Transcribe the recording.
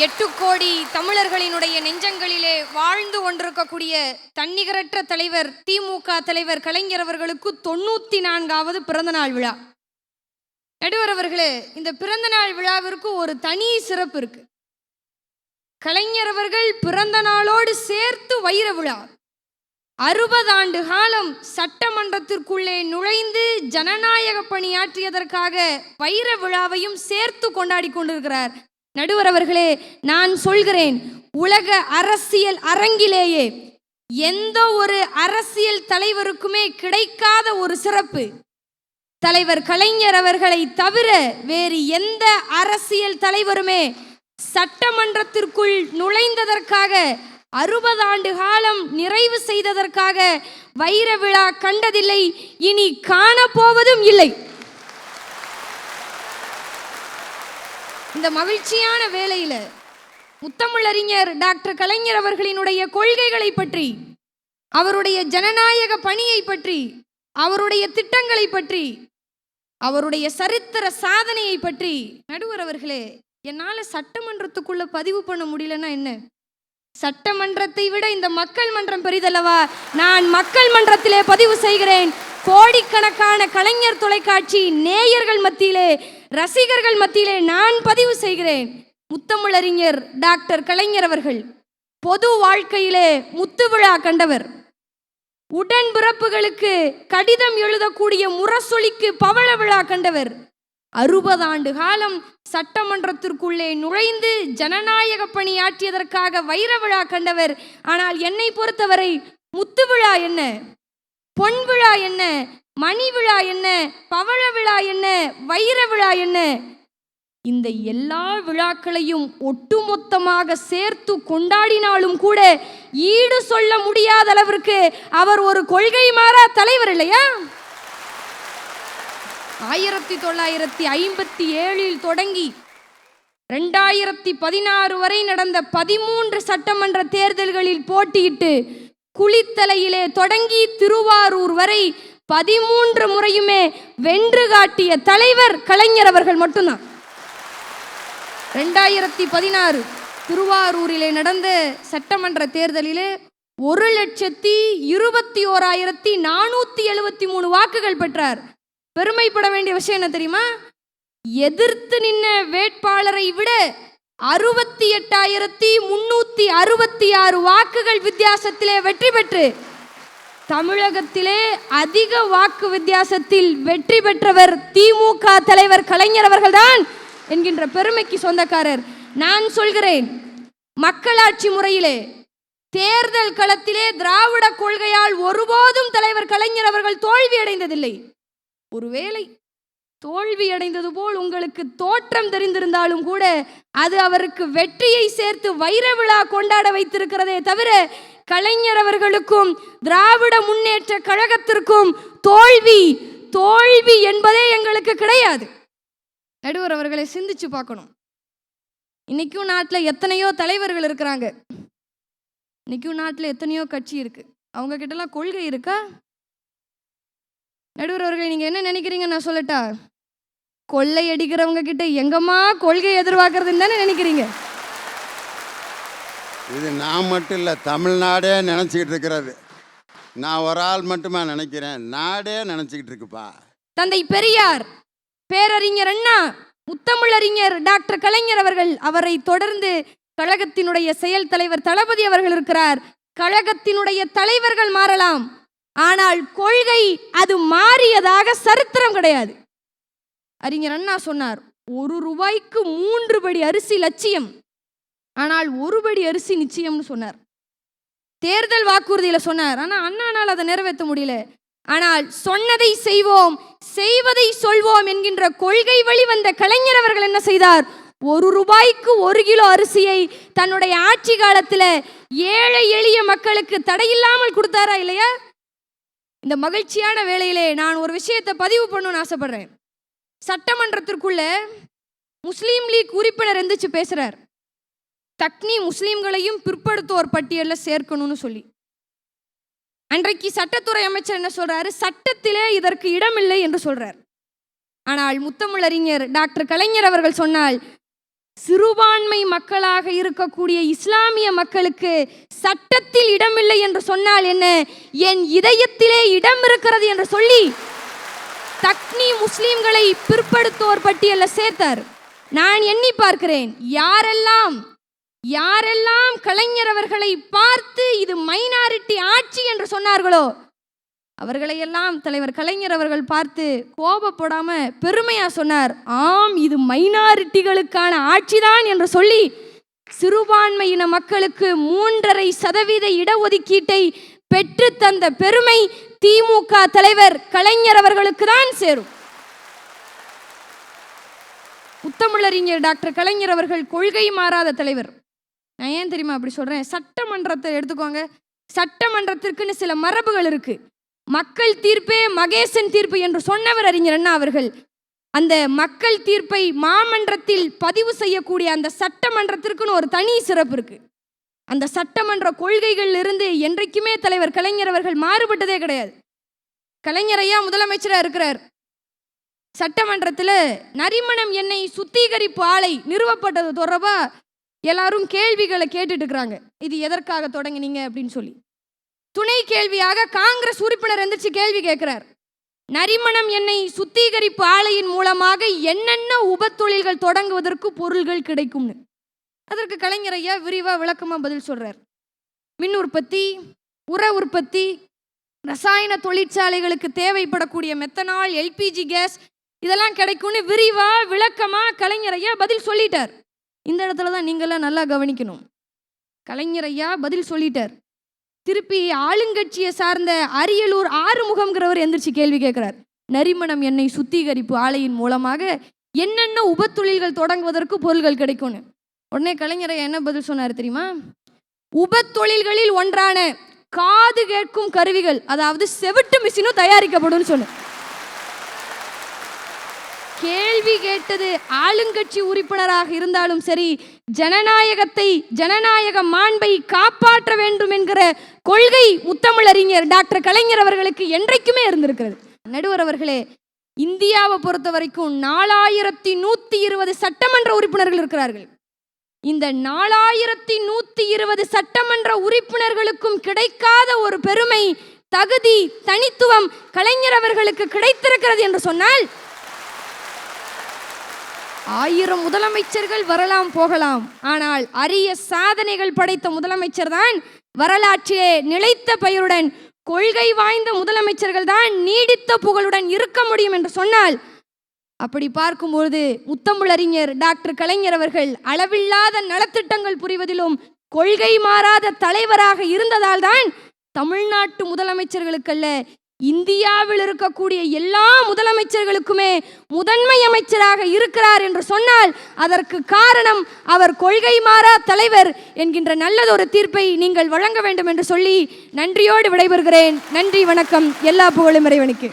8 கோடி தமிழர்களினுடைய நெஞ்சங்களிலே வாழ்ந்து கொண்டிருக்கக்கூடிய தன்னிகரற்ற தலைவர் திமுக தலைவர் கலைஞர் அவர்களுக்கு 94வது பிறந்தநாள் விழா. நடுவர் அவர்களே, இந்த பிறந்தநாள் விழாவிற்கு ஒரு தனி சிறப்பு இருக்கு. கலைஞர் அவர்கள் பிறந்த நாளோடு சேர்த்து வைர விழா. 60 ஆண்டு காலம் சட்டமன்றத்திற்குள்ளே நுழைந்து ஜனநாயக பணியாற்றியதற்காக வைர விழாவையும் சேர்த்து கொண்டாடி கொண்டிருக்கிறார். நடுவர் அவர்களே, நான் சொல்கிறேன், உலக அரசியல் அரங்கிலேயே எந்த ஒரு அரசியல் தலைவருக்குமே கிடைக்காத ஒரு சிறப்பு தலைவர் கலைஞர் அவர்களை தவிர வேறு எந்த அரசியல் தலைவருமே சட்டமன்றத்திற்குள் நுழைந்ததற்காக 60 ஆண்டு காலம் நிறைவு செய்ததற்காக வைர விழா கண்டதில்லை, இனி காணப்போவதும் இல்லை. இந்த மகிழ்ச்சியான வேளையில முத்தமிழறிஞர் டாக்டர் கலைஞர் அவர்களினுடைய கொள்கைகளை பற்றி, அவருடைய ஜனநாயக பணியை பற்றி, அவருடைய திட்டங்களை பற்றி, அவருடைய சரித்திர சாதனையை பற்றி நடுவர் அவர்களே, என்னால் சட்டமன்றத்துக்குள்ள பதிவு பண்ண முடியலன்னா என்ன? சட்டமன்றத்தை விட இந்த மக்கள் மன்றம் பெரிதல்லவா? நான் மக்கள் மன்றத்திலே பதிவு செய்கிறேன். கோடிக்கணக்கான கலைஞர் தொலைக்காட்சி நேயர்கள் மத்தியிலே, ரசிகர்கள் மத்தியிலே நான் பதிவு செய்கிறேன். முத்தமிழறிஞர் டாக்டர் கலைஞர் அவர்கள் பொது வாழ்க்கையிலே முத்து விழா கண்டவர். உடன்பிறப்புகளுக்கு கடிதம் எழுதக்கூடிய முரசொலிக்கு பவள விழா கண்டவர். 60 ஆண்டு காலம் சட்டமன்றத்திற்குள்ளே நுழைந்து ஜனநாயக பணியாற்றியதற்காக வைர விழா கண்டவர். ஆனால் என்னை பொறுத்தவரை முத்து விழா என்ன, பொன் விழா என்ன, மணி விழா என்ன, பவள விழா என்ன, வைர விழா என்ன, இந்த எல்லா விழாக்களையும் ஒட்டுமொத்தமாக சேர்த்து கொண்டாடினாலும் கூட ஈடு சொல்ல முடியாத அளவிற்கு அவர் ஒரு கொள்கை மாறா தலைவர் இல்லையா? 1957 தொடங்கி 2016 வரை நடந்த 13 சட்டமன்ற தேர்தல்களில் போட்டியிட்டு குளித்தலையிலே தொடங்கி திருவாரூர் வரை 13 முறையுமே வென்று காட்டிய தலைவர் கலைஞர் அவர்கள் மட்டும்தான். 2016 திருவாரூரிலே நடந்த சட்டமன்ற தேர்தலிலே 1,21,473 வாக்குகள் பெற்றார். பெருமைப்பட வேண்டிய விஷயம் என்ன தெரியுமா? எதிர்த்து நின்ன வேட்பாளரை விட 68,366 வாக்குகள் வித்தியாசத்திலே வெற்றி பெற்று தமிழகத்திலே அதிக வாக்கு வித்தியாசத்தில் வெற்றி பெற்றவர் திமுக தலைவர் கலைஞர் அவர்கள்தான் என்கின்ற பெருமைக்கு சொந்தக்காரர். நான் சொல்கிறேன், மக்களாட்சி முறையிலே தேர்தல் களத்திலே திராவிட கொள்கையால் ஒருபோதும் தலைவர் கலைஞர் அவர்கள் தோல்வி அடைந்ததில்லை. ஒருவேளை தோல்வி அடைந்தது போல் உங்களுக்கு தோற்றம் தெரிந்திருந்தாலும் கூட அது அவருக்கு வெற்றியை சேர்த்து வைர விழா கொண்டாட வைத்திருக்கிறதே தவிர கலைஞர் அவர்களுக்கும் திராவிட முன்னேற்ற கழகத்திற்கும் தோல்வி என்பதே எங்களுக்கு கிடையாது. நடுவர் அவர்களை சிந்திச்சு பார்க்கணும். இன்னைக்கும் நாட்டில் எத்தனையோ தலைவர்கள் இருக்கிறாங்க, இன்னைக்கும் நாட்டில் எத்தனையோ கட்சி இருக்கு, அவங்க கிட்டலாம் கொள்கை இருக்கா? நடுவர் அவர்களை நீங்க என்ன நினைக்கிறீங்க நான் சொல்லட்டா? கொள்ளை அடிக்கிறவங்க கிட்ட எங்கம்மா கொள்கை எதிர்பார்க்கறதுன்னு தானே நினைக்கிறீங்க? இது நான் மட்டும் இல்லை, தமிழ்நாடே நினச்சிக்கிட்டு இருக்கிறது. நான் ஒரு ஆள் மட்டுமா நினைக்கிறேன், நாடே நினச்சிக்கிட்டு இருக்குப்பா. தந்தை பெரியார், பேரறிஞர் அண்ணா, முத்தமிழறிஞர் டாக்டர் கலைஞர் அவர்கள், அவரை தொடர்ந்து கழகத்தினுடைய செயல் தலைவர் தளபதி அவர்கள் இருக்கிறார். கழகத்தினுடைய தலைவர்கள் மாறலாம், ஆனால் கொள்கை அது மாறியதாக சரித்திரம் கிடையாது. அறிஞர் அண்ணா சொன்னார், 1 ரூபாய்க்கு 3 படி அரிசி லட்சியம், ஆனால் 1 படி அரிசி நிச்சயம்னு சொன்னார். தேர்தல் வாக்குறுதியில சொன்னார், ஆனால் அண்ணானால் அதை நிறைவேற்ற முடியல. ஆனால் சொன்னதை செய்வோம், செய்வதை சொல்வோம் என்கின்ற கொள்கை வழி வந்த கலைஞர் அவர்கள் என்ன செய்தார்? 1 ரூபாய்க்கு 1 கிலோ அரிசியை தன்னுடைய ஆட்சி காலத்தில் ஏழை எளிய மக்களுக்கு தடையில்லாமல் கொடுத்தாரா இல்லையா? இந்த மகிழ்ச்சியான வேளையிலே நான் ஒரு விஷயத்தை பதிவு பண்ணணும்னு ஆசைப்படுறேன். சட்டமன்றத்திற்குள்ள முஸ்லீம் லீக் உறுப்பினர் எந்திரிச்சு பேசுறார், தக்னி முஸ்லீம்களையும் பிற்படுத்தோர் பட்டியலில் சேர்க்கணும்னு சொல்லி. அன்றைக்கு சட்டத்துறை அமைச்சர் என்ன சொல்றாரு? சட்டத்திலே இதற்கு இடமில்லை என்று சொல்றார். ஆனால் முத்தமிழறிஞர் டாக்டர் கலைஞர் அவர்கள் சொன்னால், சிறுபான்மை மக்களாக இருக்கக்கூடிய இஸ்லாமிய மக்களுக்கு சட்டத்தில் இடமில்லை என்று சொன்னால் என்ன, என் இதயத்திலே இடம் இருக்கிறது என்று சொல்லி தக்னி முஸ்லிம்களை பிற்படுத்தோர் பட்டியலில் சேர்த்தார். நான் எண்ணி பார்க்கிறேன், யாரெல்லாம் கலைஞர் அவர்களை பார்த்து இது மைனாரிட்டி ஆட்சி என்று சொன்னார்களோ அவர்களையெல்லாம் தலைவர் கலைஞர் அவர்கள் பார்த்து கோபப்படாம பெருமையா சொன்னார், ஆம் இது மைனாரிட்டிகளுக்கான ஆட்சிதான் என்று சொல்லி சிறுபான்மையின மக்களுக்கு 3.5% இடஒதுக்கீட்டை பெற்று தந்த பெருமை திமுக தலைவர் கலைஞர் அவர்களுக்கு தான் சேரும். முத்தமிழறிஞர் டாக்டர் கலைஞர் அவர்கள் கொள்கை மாறாத தலைவர். நான் ஏன் தெரியுமா அப்படி சொல்றேன்? சட்டமன்றத்தை எடுத்துக்கோங்க. சட்டமன்றத்திற்குன்னு சில மரபுகள் இருக்கு. மக்கள் தீர்ப்பே மகேசன் தீர்ப்பு என்று சொன்னவர் அறிஞர் அண்ணா அவர்கள். அந்த மக்கள் தீர்ப்பை மாமன்றத்தில் பதிவு செய்யக்கூடிய அந்த சட்டமன்றத்திற்குன்னு ஒரு தனி சிறப்பு இருக்கு. அந்த சட்டமன்ற கொள்கைகள் இருந்து என்றைக்குமே தலைவர் கலைஞர் அவர்கள் மாறுபட்டதே கிடையாது. கலைஞர் ஐயா முதலமைச்சராக இருக்கிறார். சட்டமன்றத்தில் நரிமணம் எண்ணெய் சுத்திகரிப்பு ஆலை நிறுவப்பட்டது தொடர்பா எல்லாரும் கேள்விகளை கேட்டுட்டு இருக்கிறாங்க. இது எதற்காக தொடங்கினீங்க அப்படின்னு சொல்லி. துணை கேள்வியாக காங்கிரஸ் உறுப்பினர் எந்திரிச்சு கேள்வி கேட்கிறார். நரிமணம் எண்ணெய் சுத்திகரிப்பு ஆலையின் மூலமாக என்னென்ன உபத்தொழில்கள் தொடங்குவதற்கு பொருள்கள் கிடைக்கும்னு. அதற்கு கலைஞர் ஐயா விரிவா விளக்கமா பதில் சொல்றார். மின் உற்பத்தி, உர உற்பத்தி, ரசாயன தொழிற்சாலைகளுக்கு தேவைப்படக்கூடிய மெத்தனால், எல்பிஜி கேஸ் இதெல்லாம் கிடைக்கும்னு விரிவா விளக்கமா கலைஞர் ஐயா பதில் சொல்லிட்டார். இந்த இடத்துல தான் நீங்களாம் நல்லா கவனிக்கணும். கலைஞர் ஐயா பதில் சொல்லிட்டார். திருப்பி ஆளுங்கட்சியை சார்ந்த அரியலூர் ஆறுமுகம்ங்கிறவர் எந்திரிச்சு கேள்வி கேட்கிறார். நரிமணம் எண்ணெய் சுத்திகரிப்பு ஆலையின் மூலமாக என்னென்ன உபத்தொழில்கள் தொடங்குவதற்கு பொருள்கள் கிடைக்கும்னு. உடனே கலைஞரை என்ன பதில் சொன்னார் தெரியுமா? உபத்தொழில்களில் ஒன்றான காது கேட்கும் கருவிகள், அதாவது செவிட்டு மிஷினும் தயாரிக்கப்படும் சொன்ன. கேள்வி கேட்டது ஆளுங்கட்சி உறுப்பினராக இருந்தாலும் சரி, ஜனநாயக மாண்பை காப்பாற்ற வேண்டும் என்கிற கொள்கை முத்தமிழறிஞர் டாக்டர் கலைஞர் அவர்களுக்கு என்றைக்குமே இருந்திருக்கிறது. நடுவர் அவர்களே, இந்தியாவை பொறுத்த வரைக்கும் 4120 சட்டமன்ற உறுப்பினர்கள் இருக்கிறார்கள். இந்த 4120 சட்டமன்ற உறுப்பினர்களுக்கும் கிடைக்காத ஒரு பெருமை, தகுதி, தனித்துவம் கலைஞர் அவர்களுக்கு கிடைத்திருக்கிறது என்று சொன்னால் 1000 முதலமைச்சர்கள் வரலாம் போகலாம், ஆனால் அரிய சாதனைகள் படைத்த முதலமைச்சர் தான் வரலாற்றிலே நிலைத்த பெயருடன், கொள்கை வாய்ந்த முதலமைச்சர்கள் தான் நீடித்த புகழுடன் இருக்க முடியும் என்று சொன்னால், அப்படி பார்க்கும்பொழுது முத்தமிழறிஞர் டாக்டர் கலைஞர் அவர்கள் அளவில்லாத நலத்திட்டங்கள் புரிவதிலும் கொள்கை மாறாத தலைவராக இருந்ததால் தான் தமிழ்நாட்டு முதலமைச்சர்களுக்கல்ல, இந்தியாவில் இருக்கக்கூடிய எல்லா முதலமைச்சர்களுக்குமே முதன்மை அமைச்சராக இருக்கிறார் என்று சொன்னால் அதற்கு காரணம் அவர் கொள்கை மாறா தலைவர் என்கின்ற நல்லதொரு தீர்ப்பை நீங்கள் வழங்க வேண்டும் என்று சொல்லி நன்றியோடு விடைபெறுகிறேன். நன்றி, வணக்கம். எல்லா புகழும் இறைவனுக்கு.